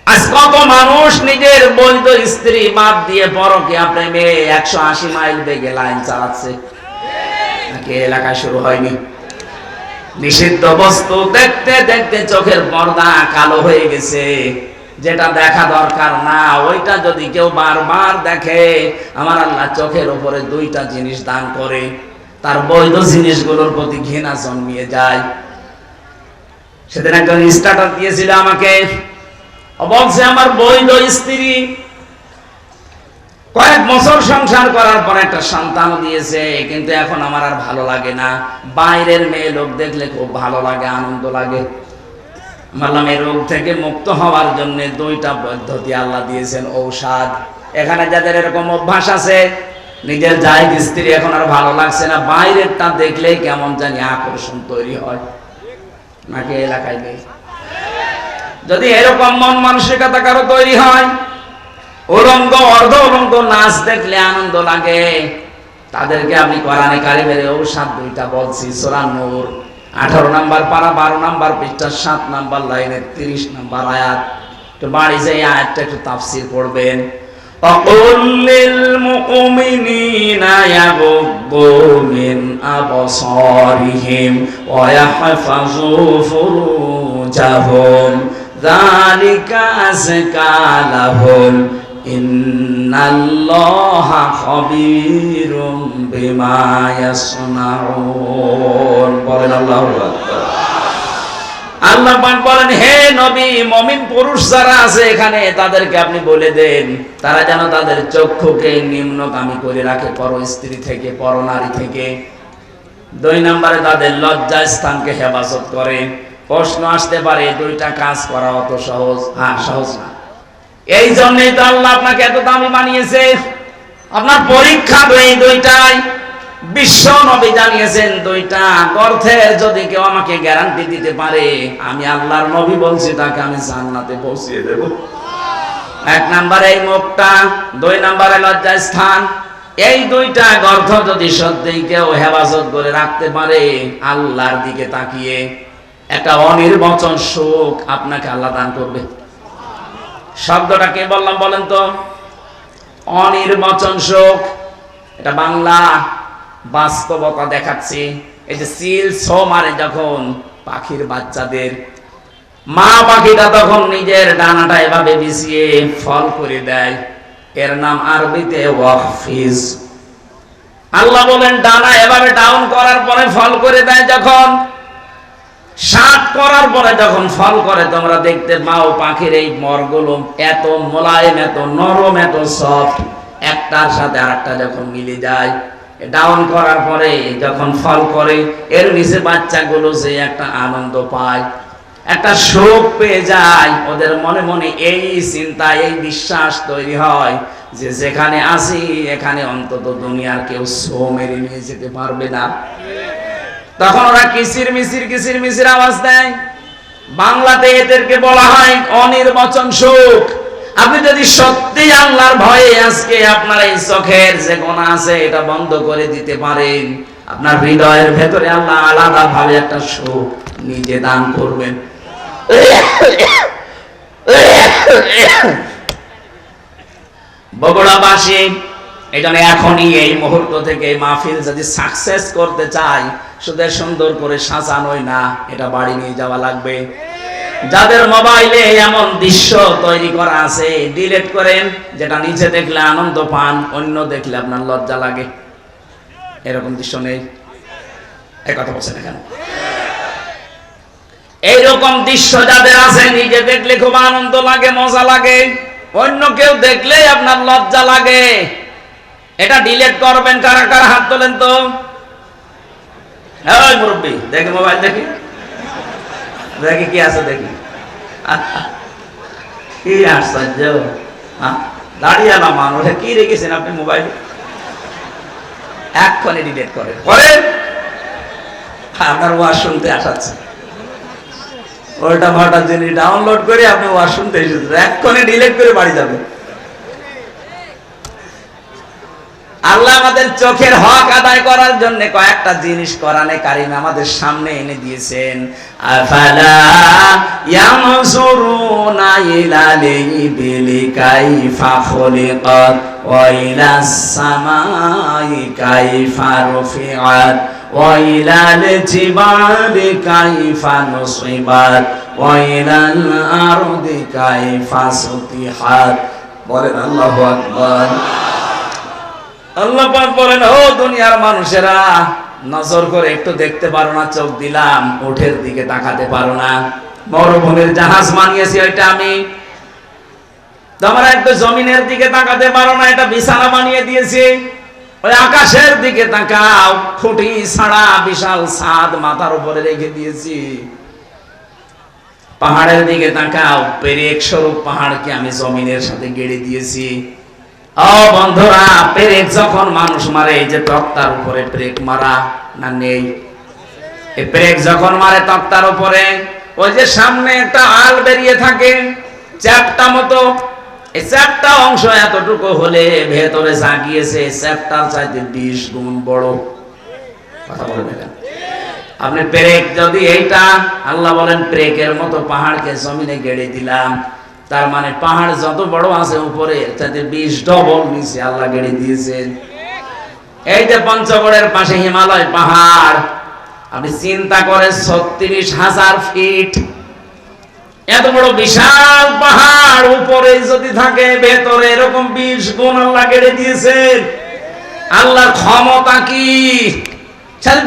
আজ কত মানুষ নিজের বৈধ স্ত্রী বাদ দিয়ে পরকীয়া প্রেমে 180 মাইল বেগে লাইন চালাচ্ছে। নাকি এলাকায় শুরু হয়নি? নিষিদ্ধ বস্তু দেখতে দেখতে চোখের পর্দা কালো হয়ে গেছে। যেটা দেখা দরকার না ওইটা যদি কেউ বারবার দেখে, আমার আল্লাহ চোখের উপরে 2টা জিনিস দান করে, তার বৈধ জিনিসগুলোর প্রতি ঘৃণা জন্মিয়ে যায়। সেদিন একজন স্ট্যাটাস দিয়েছিল আমাকে, বলছে আমার বৈধ স্ত্রী কয়েক বছর সংসার করার পর একটা সন্তান দিয়েছে, কিন্তু এখন আমার আর ভালো লাগে না। বাইরের মেয়ে লোক দেখলে খুব ভালো লাগে, আনন্দ লাগে। বললাম এই রোগ থেকে মুক্ত হওয়ার জন্য 2টা পদ্ধতি আল্লাহ দিয়েছেন, ঔষধ। এখানে যাদের এরকম অভ্যাস আছে, নিজের জায়েজ স্ত্রী এখন আর ভালো লাগছে না, বাইরেরটা দেখলেই কেমন জানি আকর্ষণ তৈরি হয়। নাকি এলাকায় নেই? যদি এরকম মন মানসিকতা কারো তৈরি হয়, উলঙ্গ অর্ধ উলঙ্গ নাচ দেখলে আনন্দ লাগে, তাদেরকে আমি কোরআনে কারিমের ঔষধ 2টা বলছি। সূরা নূর 18 নম্বর পারা 12 নম্বর পৃষ্ঠা 7 নম্বর লাইনের 30 নম্বর আয়াত। তো বাড়ি যাই আয়াতটা একটু তাফসীর পড়বেন। وَقُلْ لِلْمُؤْمِنِينَ يَغُضُّوا مِنْ أَبْصَارِهِمْ وَيَحْفَظُوا فُرُوجَهُمْ ذَلِكَ أَزْكَى لَهُمْ إِنَّ اللَّهَ خَبِيرٌ بِمَا يَصْنَعُونَ বলেন আল্লাহু আকবার। আল্লাহ পাক বলেন, হে নবী, মুমিন পুরুষ যারা আছে এখানে তাদেরকে আপনি বলে দেন, তারা যেন তাদের চক্ষুকে নিম্নগামী করে রাখে পর স্ত্রী থেকে, পর নারী থেকে। 2 নম্বরে তাদের লজ্জা স্থানকে হেফাজত করে। প্রশ্ন আসতে পারে 2টা কাজ করা অত সহজ? হ্যাঁ, সহজ না। এই জন্যই তো আল্লাহ আপনাকে এত দামি বানিয়েছে। আপনার পরীক্ষা 2টাই। বিশ্ব নবী জানিয়েছেন 2টা অর্থের যদি কেউ আমাকে গ্যারান্টি দিতে পারে, আমি আল্লাহর নবী বলছি তাকে আমি জান্নাতে পৌঁছিয়ে দেব। 1 নম্বরে এই মুখটা, 2 নম্বরে লজ্জা স্থান। এই 2টা অর্থ যদি সত্যিই কেউ হেফাজত করে রাখতে পারে, আল্লাহর দিকে তাকিয়ে একটা অনির্বচন সুখ আপনাকে আল্লাহ দান করবে। শব্দটা কে বললাম বলেন তো? অনির্বচন সুখ। এটা বাংলা বাস্তবতা দেখাচ্ছি। এই যে সিল ছো মারে যখন পাখির বাচ্চাদের, মা পাখিটা তখন নিজের ডানাটা এভাবে বিছিয়ে ফল করে দেয়, এর নাম আরবিতে ওয়াকফিজ। আল্লাহ বলেন ডানা এভাবে ডাউন করার পরে ফল করে দেয়, যখন শাক করার পরে যখন ফল করে, তোমরা দেখতে পাও পাখির এই মরগুলো এত মোলায়েম, এত নরম, এত সফট, একটার সাথে আরেকটা যখন মিলে যায়, ডাউন করার পরে যখন ফল করে, এর নিচে বাচ্চাগুলো যে একটা আনন্দ পায়, একটা সুখ পেয়ে যায়, ওদের মনে মনে এই চিন্তা, এই বিশ্বাস তৈরি হয় যে যেখানে আসি এখানে অন্তত দুনিয়ার কেউ ছো মেরে নিয়ে যেতে পারবে না। তখন ওরা কিচির মিচির আওয়াজ দেয়। বাংলাতে এদেরকে বলা হয় অনির্বচন সুখ। আপনি যদি সত্যি আল্লাহর ভয়ে আজকে আপনার এই চোখের যে গোনা আছে এটা বন্ধ করে দিতে পারেন, আপনার হৃদয়ের ভেতরে আল্লাহ আলাদা ভাবে একটা সুখ নিজে দান করবেন। বগুড়াবাসী এই জন্য এখনই এই মুহূর্ত থেকে মাহফিল যদি সাকসেস করতে চাই, শুধু সুন্দর করে সাজানোই না, এটা বাড়ি নিয়ে যাওয়া লাগবে। যাদের মোবাইলে এমন দৃশ্য তৈরি করা আছে, ডিলিট করেন। যেটা নিচে দেখলে আনন্দ পান, অন্য দেখলে আপনার লজ্জা লাগে। এরকম দৃশ্য নেই? এই কথা বলছেন কেন? এইরকম দৃশ্য যাদের আছে, নিজে দেখলে খুব আনন্দ লাগে, মজা লাগে, অন্য কেউ দেখলেই আপনার লজ্জা লাগে। এটা ডিলিট করবেন। কারা কারা হাত তোলেন তো? হ্যাঁ মুরব্বী, দেখি মোবাইল, দেখি দেখি কি আছে, দেখি। কি আশ্চর্য, দাঁড়িয়ে না মানুষ, কি রেখেছেন আপনি মোবাইলে? এক্ষণে ডিলিট করেন। আপনার ওয়াজ শুনতে আসাচ্ছে, ওটা ভাটা জিনিস ডাউনলোড করে আপনি ওয়াজ শুনতে এসেছেন, এক্ষণে ডিলিট করে বাড়ি যাবেন। আল্লাহ আমাদের চোখের হক আদায় করার জন্য কয়েকটা জিনিস কোরআনে কারিমে আমাদের সামনে এনে দিয়েছেন। আফালা ইয়ানজুরুন ইয়ানজুরুনা ইলাল ইবিলি কাইফা খুলিকাত ওয়া ইলাস সামাই কাইফা রুফিআত ওয়া ইলাল জিবালি কাইফা নুসিবাত ওয়া ইলাল আরদি কাইফা সুতিহাত। বলেন আল্লাহু আকবার। আল্লাহ পাক বলেন, ও দুনিয়ার মানুষেরা, নজর করে একটু দেখতে পারো না? চোখ দিলাম, উঠের দিকে তাকাতে পারো না? মরুভূমির জাহাজ বানিয়েছি ওইটা আমি। তোমরা একটু জমিনের দিকে তাকাতে পারো না? এটা বিছানা বানিয়ে দিয়েছি। ওই আকাশের দিকে তাকাও, খুঁটি ছাড়া বিশাল ছাদ মাথার উপরে রেখে দিয়েছি। পাহাড়ের দিকে তাকাও, পেরেক স্বরূপ পাহাড়কে আমি জমিনের সাথে গেড়ে দিয়েছি। ও বন্ধুরা, পেরেক যখন মানুষ মারে, এই যে তক্তার উপরে পেরেক মারা না নেই? এই পেরেক যখন মারে তক্তার উপরে, ওই যে সামনে একটা আল বেরিয়ে থাকে চ্যাপটা মতো, এই চ্যাপটা অংশ এতটুকু হলে ভেতরে যা গিয়েছে চ্যাপটার চাইতে 20 গুণ বড়। কথা বলবেন না? আপনি পেরেক যদি এইটা, আল্লাহ বলেন পেরেকের মতো পাহাড়কে জমিনে গেড়ে দিলাম, তার মানে পাহাড় যত বড় আছে উপরে তাতে 20 ডবল নিচে আল্লাহ গেড়ে দিয়েছেন। এই যে পঞ্চগড়ের পাশে হিমালয় পাহাড়, আপনি চিন্তা করে 36,000 ফিট, এত বড় বিশাল পাহাড় উপরে যদি থাকে, ভেতরে এরকম 20 গুণ আল্লাহ গেড়ে দিয়েছেন। আল্লাহর ক্ষমতা কি!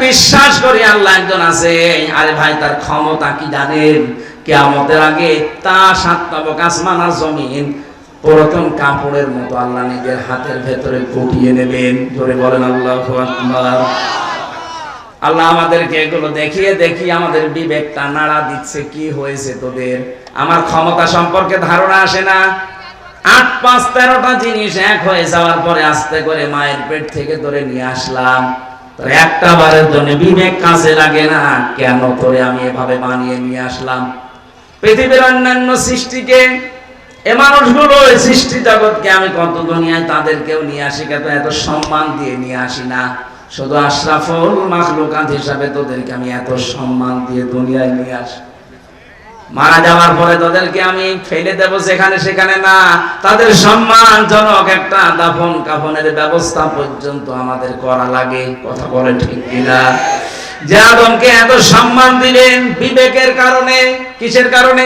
বিশ্বাস করি আল্লাহ একজন আছে। আরে ভাই, তার ক্ষমতা কি জানেন? কিয়ামতের আগে তা 7 তবক আসমান আর জমিন পুরাতন কাপড়ের মতো আল্লাহ নিজের হাতের ভেতরে গুটিয়ে নেবেন। জোরে বলেন আল্লাহু আকবার। আল্লাহ আমাদেরকে এগুলো দেখিয়ে দেখিয়ে আমাদের বিবেকটা নাড়া দিচ্ছে। কি হয়েছে তোদের? আমার ক্ষমতা সম্পর্কে ধারণা আসে না? 8, 5, 13টা জিনিস এক হয়ে যাওয়ার পরে আস্তে করে মায়ের পেট থেকে ধরে নিয়ে আসলাম। তোর একটা বারের জন্য বিবেক কাজে লাগে না? কেন তোরে আমি এভাবে বানিয়ে নিয়ে আসলাম? পৃথিবীর অন্যান্য সৃষ্টিকে, এ মানুষগুলো, এই সৃষ্টি জগৎকে আমি কত দুনিয়ায় তাদেরকেও নিয়ে আসি, কিন্তু এত সম্মান দিয়ে নিয়ে আসি না। শুধু আশরাফুল মাখলুকাত হিসাবে তোদেরকে আমি এত সম্মান দিয়ে দুনিয়ায় নিয়ে আসি। মারা যাওয়ার পরে তোদেরকে আমি ফেলে দেব যেখানে সেখানে না, তাদের সম্মানজনক একটা দাফন কাফনের ব্যবস্থা পর্যন্ত আমাদের করা লাগে। কথা বলে ঠিক কিনা? যে আদমকে এত সম্মান দিলেন বিবেকের কারণে। কিসের কারণে?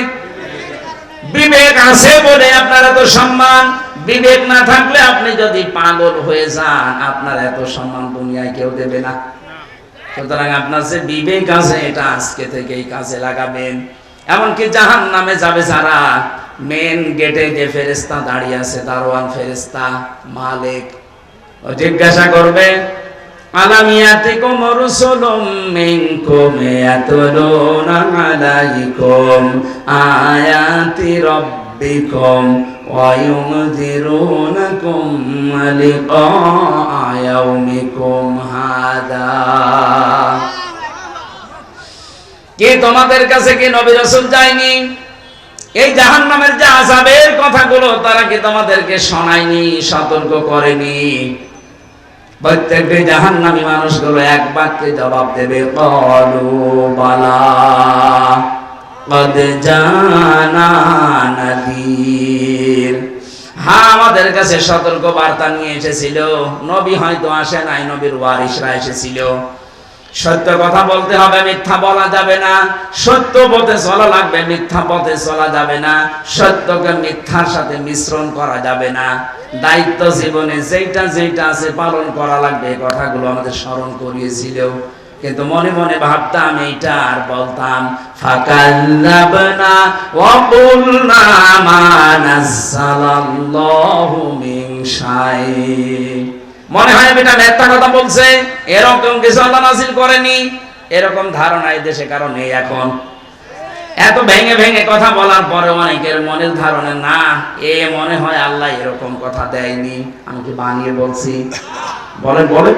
বিবেক আছে বলে আপনার এত সম্মান। বিবেক না থাকলে আপনি যদি পাগল হয়ে যান, আপনার এত সম্মান দুনিয়ায় কেউ দেবে না। সুতরাং আপনার যে বিবেক আছে, এটা আজকে থেকেই কাজে লাগাবেন। এমনকি জাহান্নামে যাবে যারা, মেন গেটে যে ফেরেশতা দাঁড়িয়ে আছে, দারোয়ান ফেরেশতা মালিক, ও জিজ্ঞাসা করবে, আলাম ইয়াতিকুম রাসূলুম মিনকুম ইয়াতলুনা আলাইকুম আয়াতি রাব্বিকুম ওয়া ইউনযিরুনাকুম লিকা ইয়াউমিকুম হাদা। কি তোমাদের কাছে কি নবী রাসূল যায়নি? এই জাহান্নামের যে আযাবের কথাগুলো তারা কি তোমাদেরকে শোনায়নি, সতর্ক করেনি? প্রত্যেকটি জাহান্নামী মানুষগুলো এক বাক্যে জবাব দেবে, ক্বালু বালা ক্বাদ জানা নাযীর। হ্যাঁ, আমাদের কাছে সতর্ক বার্তা নিয়ে এসেছিল। নবী হয়তো আসে নাই, নবীর ওয়ারিসরা এসেছিল। সত্য কথা বলতে হবে, মিথ্যা বলা যাবে না। সত্য পথে চলা লাগবে, মিথ্যা পথে চলা যাবে না। সত্যকে মিথ্যার সাথে মিশ্রণ করা যাবে না। দায়িত্ব জীবনে যেটা যেটা আছে পালন করা লাগবে। কথাগুলো আমাদের স্মরণ করিয়েছিল, কিন্তু মনে মনে ভাবতাম এইটা আর বলতাম, ফাকাল্লাবনা ওয়া কুলনা মা নাযালাল্লাহু মিন শাই। মনে হয় এটা মিথ্যা কথা বলছে, এরকম কিছু আল্লাহ নাযিল করেনি। এরকম ধারণা এই দেশে কারণ নেই। এখন এত ভেঙে ভেঙে কথা বলার পরে অনেকের মনের ধারণা না, এ মনে হয় আল্লাহ এরকম কথা দেয়নি, আমি কি বানিয়ে বলছি? বলেন বলেন।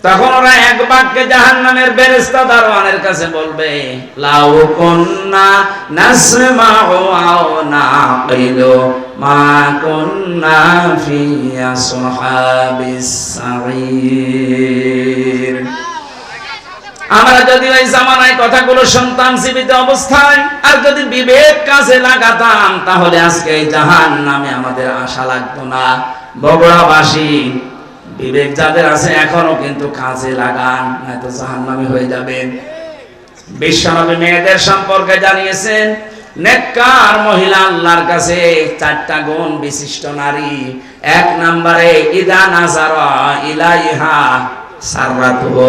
তখন ওরা এক বাক্যে জাহান্নামের ফেরেশতা দারওয়ানের কাছে বলবে, লাউ কুন্না নাসমাউ আও নাকিলু মা কুন্না ফি আসহাবিস সাঈর। আমরা যদি ওই জামানায় কথাগুলো শুনতাম জীবিত অবস্থায়, আর যদি বিবেক কাজে লাগাতাম, তাহলে আজকে এই জাহান্নামে আমাদের আশা লাগতো না। বগুড়াবাসী, বিবেক যাদের আছে এখনো কিন্তু কাজে লাগান, নয়তো জাহান্নামী হয়ে যাবেন। বিশ্বনবী মেয়েদের সম্পর্কে জানিয়েছেন, নেককার মহিলা আল্লাহর কাছে 4টা গুণ বিশিষ্ট নারী। 1 নম্বরে ইদা নাজারা ইলাইহা সাররাতুহু,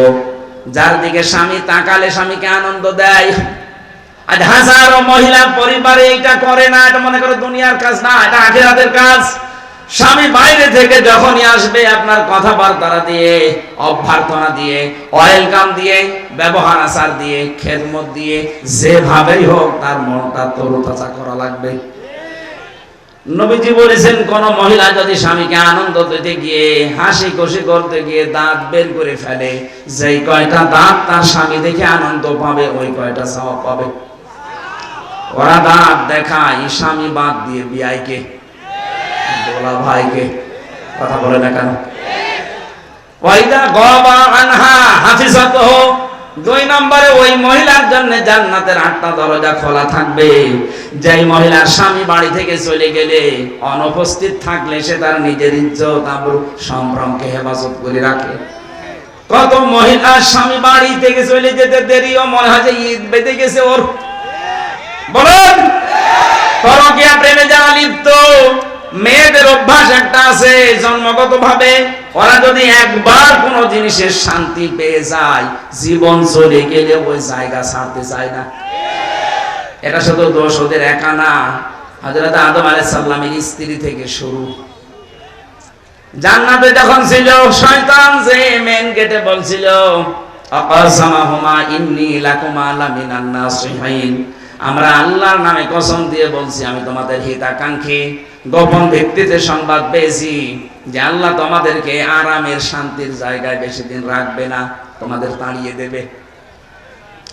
যার দিকে স্বামী তাকালে স্বামীকে আনন্দ দেয়। আজ হাজারো মহিলা পরিবারে এটা করে না, এটা মনে করে দুনিয়ার কাজ না, এটা আখিরাতের কাজ। স্বামী বাইরে থেকে যখনই আসবে, আপনার কথাবার্তা দিয়ে, অভ্যর্থনা দিয়ে, ওয়েলকাম দিয়ে, ব্যবহার আচার দিয়ে, খেদমত দিয়ে, যেভাবেই হোক তার মনটা তরুতাজা করা লাগবে। নবীজি বলেছেন, কোন মহিলা যদি স্বামীকে আনন্দ দিতে গিয়ে, হাসি খুশি করতে গিয়ে দাঁত বের করে ফেলে, যেই কয়টা দাঁত তার স্বামী দেখে আনন্দ পাবে, ওই কয়টা সওয়াব পাবে। ওরা দাঁত দেখায় স্বামী বাদ দিয়ে বিয়াইকে, বলা ভাইকে, কথা বলে না কেন? ওয়াইদা গাবা আনহা হাফিজাতুহু, 2 নম্বরে ওই মহিলার জন্য জান্নাতের 8টা দরজা খোলা থাকবে। যেই মহিলার স্বামী বাড়ি থেকে চলে গেলে, অনুপস্থিত থাকলে সে তার নিজের ইজ্জত আবরু সম্ভ্রমকে হেফাজত করে রাখে। কত মহিলার স্বামী বাড়ি থেকে চলে যেতে দেরিও মনে হয় যে ঈদ বেঁধে গেছে ওর। বলেন, পরকীয়া প্রেমে যারা লিপ্ত, মেয়েদের অভ্যাস একটা আছে জন্মগত ভাবে, ওরা যদি একবার কোন জিনিসের শান্তি পেয়ে যায়, জীবন চলে গেলে ওই জায়গা ছাড়তে চায় না। এটা শুধু দোষ ওদের একা না, হযরত আদম আলাইহিস সালামের স্ত্রী থেকে শুরু। জান্নাতে যখন ছিল, শয়তান যে মেন গেটে বলছিল, আকাসামাহুমা ইন্নী লাকুমা লামিনান নাসিহিন, আমরা আল্লাহর নামে কসম দিয়ে বলছি, আমি তোমাদের হিতাকাঙ্ক্ষী। গোপন ভিত্তিতে সংবাদ পেয়েছি যে আল্লাহ তোমাদেরকে আরামের শান্তির জায়গায় বেশি দিন রাখবে না, তোমাদের তাড়িয়ে দেবে।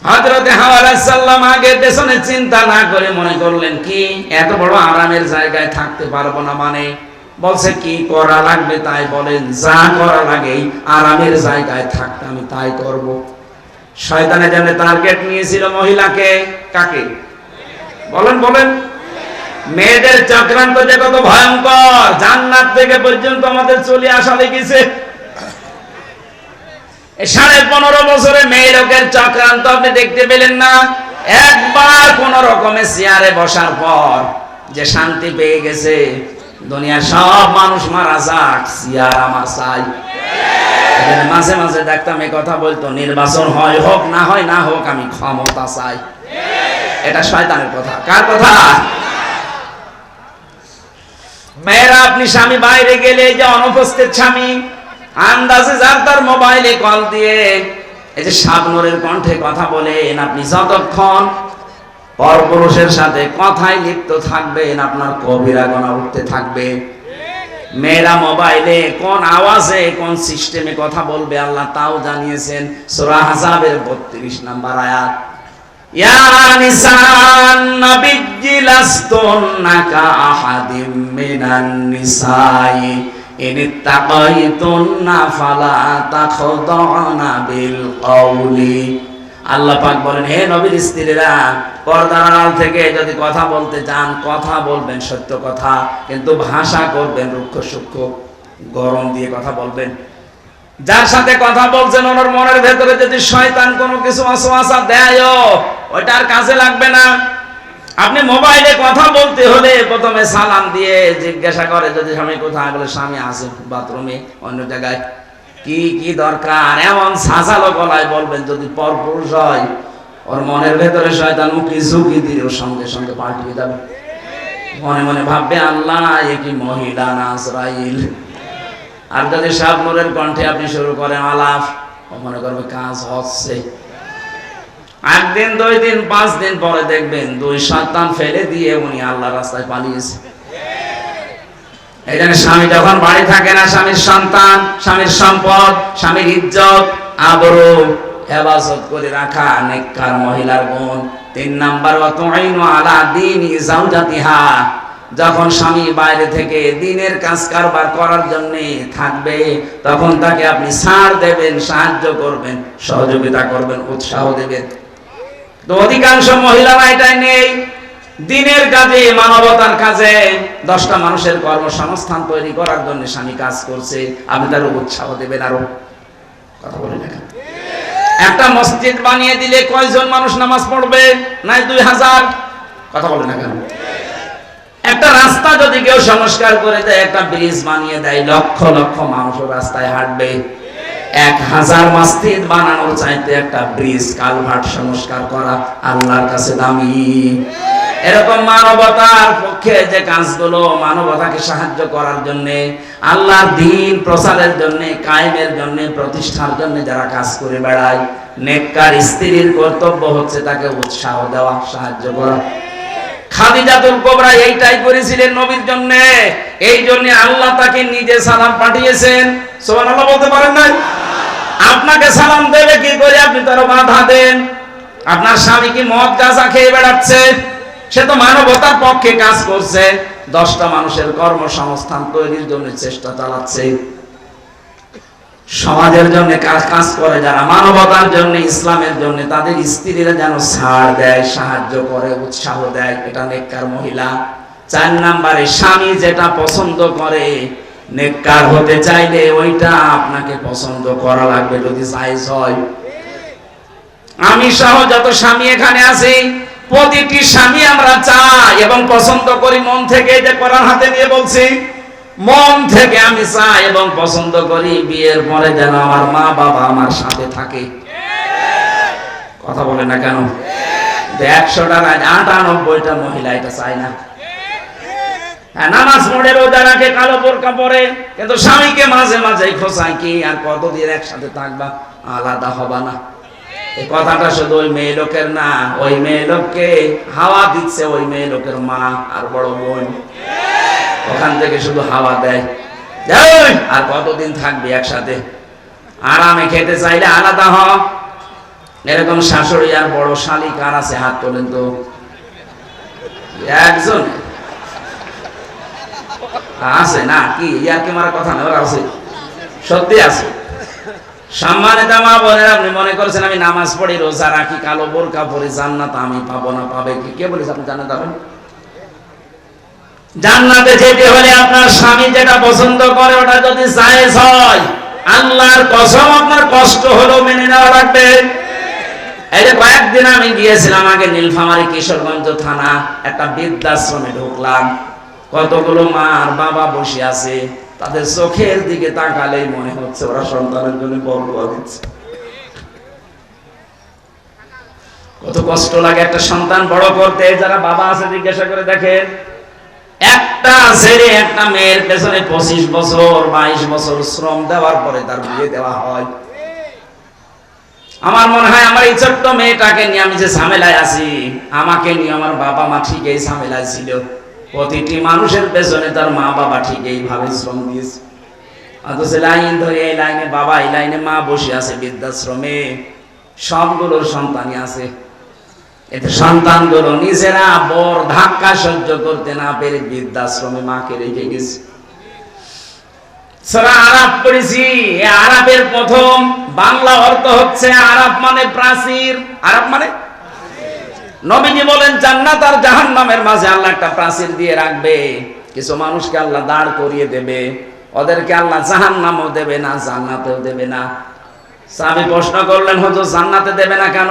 হযরত হাওয়া আলাইহিস সালাম আগে পেছনে চিন্তা না করে মনে করলেন, কি এত বড় আরামের জায়গায় থাকতে পারবো না, মানে বলছে কি করা লাগবে তাই বলেন, যা করা লাগে আরামের জায়গায় থাকতে আমি তাই করব। শয়তানের জন্য টার্গেট নিয়েছিল মহিলাকে, কাকে? বলেন বলেন। মেয়েদের চক্রান্ত যে কত ভয়ঙ্কর, জান্নাত থেকে পর্যন্ত আমাদের চলে আসা লেগেছে। 15.5 বছরে মেয়ে লোকের চক্রান্ত আপনি দেখতে পেলেন না। একবার কোন রকমে চেয়ারে বসার পর যে শান্তি পেয়ে গেছে, দুনিয়ার সব মানুষ মারা যাক, চেয়ার আমার চাই। মাঝে মাঝে দেখতাম এই কথা বলতো, নির্বাচন হয় হোক না হয় না হোক, আমি ক্ষমতা চাই। এটা শয়তানের কথা। কার কথা? মেয়েরা, আপনি স্বামী বাইরে গেলে, যে অনুপস্থিত স্বামী আন্দাজে যার তার মোবাইলে কল দিয়ে এই যে শাবনূরের কণ্ঠে কথা বলেন, আপনি যতক্ষণ পরপুরুষের সাথে কথায় লিপ্ত থাকবেন, আপনার কবিরা গুনাহ উঠতে থাকবে। মেয়েরা মোবাইলে কোন আওয়াজে কোন সিস্টেমে কথা বলবে আল্লাহ তাও জানিয়েছেন। সূরা আহজাবের 32 নম্বর আয়াত, ইয়া নিসান নাবিয়্যি লাস্তুন্না কাআহাদিম মিনান নিসাই ইনিত্তাকাইতুন্না ফালা তাখদাউনা বিল কওলি। আল্লাহ পাক বলেন, হে নবীর স্ত্রীরা, পর্দার আড়াল থেকে যদি কথা বলতে চান, কথা বলবেন সত্য কথা, কিন্তু ভাষা করবেন রুক্ষ সূক্ষ্ম, গরম দিয়ে কথা বলবেন। যার সাথে কথা বলছেন ওনার মনের ভেতরে যদি শয়তান কোনো কিছু ওয়াসওয়াসা দেয়, ওইটার কাজে লাগবে না। আপনি মোবাইলে কথা বলতে হলে প্রথমে সালাম দিয়ে জিজ্ঞাসা করে, যদি স্বামী কোথায়, বলে স্বামী আছে বাথরুমে, অন্য জায়গায়। কি কি দরকার এমন সাজালো গলায় বলবেন। যদি পরপুরুষ হয়, ওর মনের ভেতরে শয়তান উকি ঝুঁকি দিয়ে ওর সঙ্গে সঙ্গে পাল্টিয়ে যাবে। মনে মনে ভাববে, আল্লাহ এ কি মহিলা না আজরাইল। আর যদি শাবনূরের কণ্ঠে আপনি শুরু করেন আলাপ, ও মনে করবে কাজ হচ্ছে। 1 দিন 2 দিন 5 দিন পরে দেখবেন 2 সন্তান ফেলে দিয়ে উনি আল্লাহর রাস্তায় পালিয়েছে। এই জন্য স্বামী যখন বাড়ি থাকে না, স্বামীর সন্তান, স্বামীর সম্পদ, স্বামীর ইজ্জত আবরু হেফাজত করে রাখা নেককার মহিলার গুণ। 3 নাম্বার, ওয়াতুইনু আলা দীনি যাওজাতিহা, যখন স্বামী বাইরে থেকে দিনের কাজ কারবার করার জন্য থাকবে, তখন তাকে আপনি ছাড় দেবেন, সাহায্য করবেন, সহযোগিতা করবেন, উৎসাহ দেবেন। তো অধিকাংশ মহিলারা এটাই নেই। দিনের কাজে, মানবতার কাজে, 10টা মানুষের কর্মসংস্থান তৈরি করার জন্য স্বামী কাজ করছে, আপনি তার উৎসাহ দেবেন। আরো কথা বলেন না? একটা মসজিদ বানিয়ে দিলে কয়জন মানুষ নামাজ পড়বে? নাই 2000। কথা বলেন না কেন? একটা রাস্তা যদি কেউ সংস্কার করে দেয়, একটা ব্রিজ বানিয়ে দেয়, লক্ষ লক্ষ মানুষ রাস্তায় হাঁটবে। 1000 মসজিদ বানানোর চাইতে একটা ব্রিজ, কালভার্ট সংস্কার করা আল্লাহর কাছে দামি। এরকম মানবতার পক্ষে যে কাজগুলো, মানবতাকে সাহায্য করার জন্য, আল্লাহর দ্বীন প্রচারের জন্য, কায়েমের জন্য, প্রতিষ্ঠার জন্য যারা কাজ করে বেড়ায়, নেককার স্ত্রীর কর্তব্য হচ্ছে তাকে উৎসাহ দেওয়া, সাহায্য করা। খাদিজাতুল কুবরা এইটাই করেছিলেন নবীর জন্য। এই জন্য আল্লাহ তাকে নিজে সালাম পাঠিয়েছেন। সুবহানাল্লাহ বলতে পারেন না? আপনাকে সালাম দেবে কি করে? আপনি তার বাধা দেন। আপনার স্বামী কি মদ গাঁজা খেয়ে বেড়াচ্ছে? সে তো মানবতার পক্ষে কাজ করছে, 10টা মানুষের কর্মসংস্থান তৈরির জন্য চেষ্টা চালাচ্ছে। সমাজের জন্য কাজ করে যারা, মানবতার জন্য, ইসলামের জন্য, তাদের স্ত্রীরা যেন ছাড় দেয়, সাহায্য করে, উৎসাহ দেয়। এটা নেককার মহিলা। 4 নম্বরে, স্বামী যেটা পছন্দ করে, নেককার হতে চাইলে ওইটা আপনাকে পছন্দ করা লাগবে, যদি জায়েজ হয়। আমি সহ যত স্বামী এখানে আছি, প্রতিটি স্বামী আমরা চাই এবং পছন্দ করি মন থেকে। যে কোরআন হাতে নিয়ে বলছি, মন থেকে আমি চাই এবং পছন্দ করি বিয়ের পরে যেন আমার মা বাবা আমার সাথে থাকে। কথা বলে না কেন? 100টার 98টা মহিলা এটা চায় না। হ্যাঁ, নামাজ পড়ে, রোজা রাখে, কালো বোরকা পরে, কিন্তু স্বামীকে মাঝে মাঝে খোঁচায় কি আর কতদিন একসাথে থাকবা, আলাদা হবা না। এই কথাটা শুধু ওই মেয়ে লোকের না, ওই মেয়ে লোককে হাওয়া দিচ্ছে ওই মেয়ে লোকের মা আর বড় বোন। ওখান থেকে শুধু হাওয়া দেয়, আর কতদিন থাকবি একসাথে, আরামে খেতে চাইলে আলাদা হ। এরকম শাশুড়ি আর বড় শালী কার আছে? হাত তোলেন তো। একজন আছে না? কি ইয়ার কি মারা কথা না? ওরা আছে, সত্যি আছে। সম্মানিত মা বোনেরা, আপনি মনে করছেন আমি নামাজ পড়ি, রোজা রাখি, কালো বোরকা পরি, জান্নাত আমি পাবো না? পাবে কি? কে বলেছে আপনি জান্নাত পাবেন? জান্নাতে যেতে হলে আপনার স্বামী যেটা পছন্দ করে ওটা যদি জায়েজ হয়, আল্লাহর কসম আপনার কষ্ট হলেও মেনে নেওয়া লাগবে। এই যে কয়েকদিন আমি গিয়েছিলাম আগে নীলফামারী কিশোরগঞ্জ থানা, একটা বৃদ্ধাশ্রমে ঢুকলাম। কতগুলো মা আর বাবা বসে আছে, তাদের চোখের দিকে তাকালেই মনে হচ্ছে ওরা সন্তানের জন্য বড় দিচ্ছে। কত কষ্ট লাগে একটা সন্তান বড় করতে। যারা বাবা আছে জিজ্ঞাসা করে দেখেন, একটা ছেলে একটা মেয়ের পেছনে 25 বছর 22 বছর শ্রম দেওয়ার পরে তার বিয়ে দেওয়া হয়। আমার মনে হয় আমার এই ছোট্ট মেয়েটাকে নিয়ে আমি যে ঝামেলায় আছি, আমাকে নিয়ে আমার বাবা মা ঠিক এই ঝামেলায় ছিল। প্রতিটি মানুষের পেছনে তার মা বাবা ঠিক এইভাবে শ্রম দিয়েছে। অথচ লাইন ধরে এই লাইনে বাবা, এই লাইনে মা বসে আছে বৃদ্ধাশ্রমে, সবগুলোর সন্তানই আছে। এতে সন্তানগুলো নিজেরা বড় ধাক্কা সহ্য করতে না পেরে বৃদ্ধাশ্রমে মাকে রেখে গেছে। সূরা আরাফ পড়েছি। আরাফের প্রথম বাংলা অর্থ হচ্ছে আরাফ মানে প্রাচীর। আরাফ মানে নবীজি বলেন জান্নাত আর জাহান্নামের মাঝে আল্লাহ একটা প্রাচীর দিয়ে রাখবে। কিছু মানুষকে আল্লাহ দাঁড় করিয়ে দেবে, ওদেরকে আল্লাহ জাহান্নামও দেবে না, জান্নাতেও দেবে না। সাহাবী প্রশ্ন করলেন, হুজুর জান্নাতে দেবে না কেন?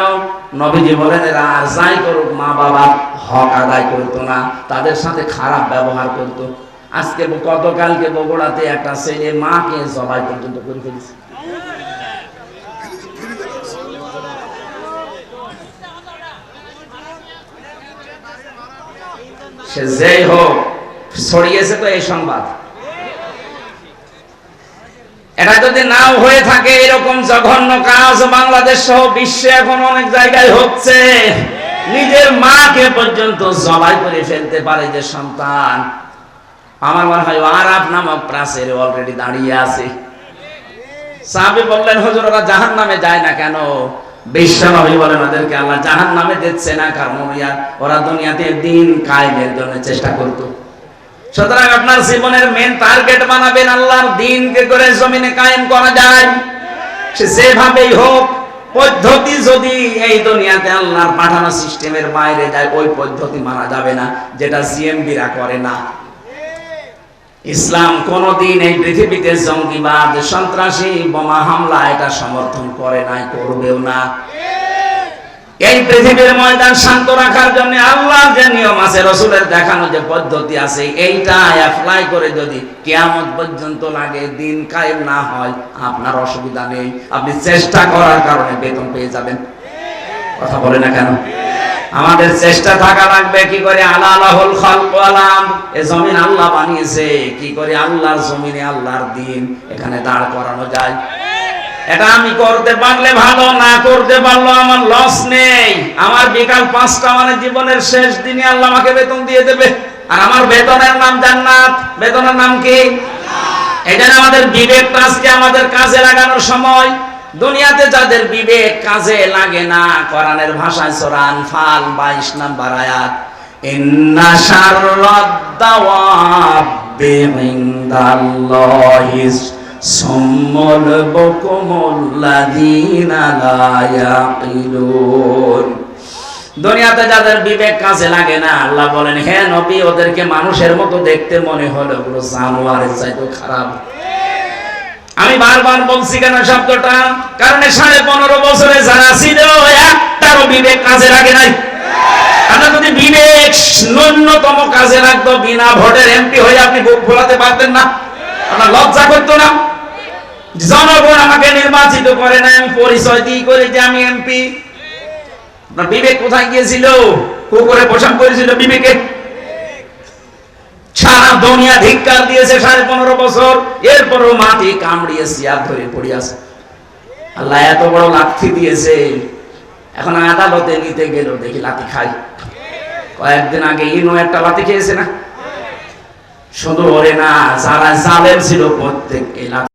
নবীজি বলেন এরা আর যাই করুক মা বাবার হক আদায় করতো না, তাদের সাথে খারাপ ব্যবহার করতো। আজকে গতকালকে বগুড়াতে একটা ছেলে মাকে জবাই পর্যন্ত করে ফেলেছে। সে যেই হোক, ছড়িয়েছে তো এই সংবাদ। এটা যদি নাও হয়ে থাকে, এরকম জঘন্য কাজ বাংলাদেশ সহ বিশ্বে এখন অনেক জায়গায় হচ্ছে। নিজের মাকে পর্যন্ত জবাই করে ফেলতে পারে যে সন্তান। আমার মনে হয় আরাফ নামক প্রাচীরে অলরেডি দাঁড়িয়ে আছে। সাহাবী বললেন, হুজুর ওরা জাহান্নামে যায় না কেন? বিশ্বনবী বলেন ওদেরকে আল্লাহ জাহান্নামে দিচ্ছে না, কারণ ওরা দুনিয়াতে দিন কায়েমের জন্য চেষ্টা করত। সুতরাং আপনার জীবনের মেন টার্গেট বানাবেন আল্লাহর দ্বীনকে করে জমিনে কায়েম করা যায়, সে যেভাবেই হোক। পদ্ধতি যদি এই দুনিয়াতে আল্লাহর পাঠানো সিস্টেমের বাইরে যায়, ওই পদ্ধতি মানা যাবে না, যেটা জিএমবিরা করে না। ইসলাম কোনদিন এই পৃথিবীতে জঙ্গিবাদ, সন্ত্রাসী, বোমা হামলা এটা সমর্থন করে নাই, করবেও না। এই পৃথিবীর ময়দান শান্ত রাখার জন্য আল্লাহর যে নিয়ম আছে, রাসূলের দেখানো যে পদ্ধতি আছে, এইটা অ্যাপ্লাই করে যদি কিয়ামত পর্যন্ত লাগে, দিন কায়েম না হয়, আপনার অসুবিধা নেই, আপনি চেষ্টা করার কারণে বেতন পেয়ে যাবেন। কথা বলে না কেন? আমাদের চেষ্টা থাকা লাগবে। কি করে? আলাহুল খালক ওয়াল আমর, এই জমিন আল্লাহ বানিয়েছে, কি করে আল্লাহর জমিনে আল্লাহর দ্বীন এখানে দাঁড় করানো যায়। এটা আমি করতে পারলে ভালো, না করতে পারলো আমার লস নেই। আমার বিকাল 5টা মানে জীবনের শেষ দিনে আল্লাহ আমাকে বেতন দিয়ে দেবে, আর আমার বেতনের নাম জান্নাত। বেতনের নাম কি? এই জন্য আমাদের বিবেকটা আজকে আমাদের কাজে লাগানোর সময়। দুনিয়াতে যাদের বিবেক কাজে লাগে না, কোরআনের ভাষায় সূরা আনফাল 22 নম্বর আয়াত, ইন্না শাররাদ দাওয়াবি ইনদাল্লাহিস সুম্মুল বুকুমুল্লাযীনা লা ইয়াকিলুন। দুনিয়াতে যাদের বিবেক কাজে লাগে না, আল্লাহ বলেন, হে নবী, ওদেরকে মানুষের মতো দেখতে মনে হলো, ওগুলো জানোয়ারের চাইতেও খারাপ। আমি বারবার বলছি কেন শব্দটা? কারণ 15.5 বছরে যারা ছিল, একটারও বিবেক কাজে লাগে নাই। আমরা যদি বিবেক ন্যূনতম কাজে রাখতো, বিনা ভোটের এমপি হয়ে আপনি বুক ফোলাতে পারতেন না? আপনার লজ্জা করতো না? জনগণ আমাকে নির্বাচিত করে না, আমি পরিচয় দিই করে যে আমি এমপি। আপনার বিবেক কোথায় গিয়েছিল? কুকুরে পোষণ করেছিল বিবেকে? সারা দুনিয়া ধিক্কার দিয়েছে 15.5 বছর, এরপরও মাটি কামড়িয়ে সিয়ার ধরে পড়ে আছে। আল্লাহ এত বড় লাথি দিয়েছে, এখন আদালতে নিতে গেল, দেখি লাথি খাই। কয়েকদিন আগে ইনো একটা লাথি খেয়েছে না? শুধু ওরে না, যারা জালেম ছিল প্রত্যেক এই লাথি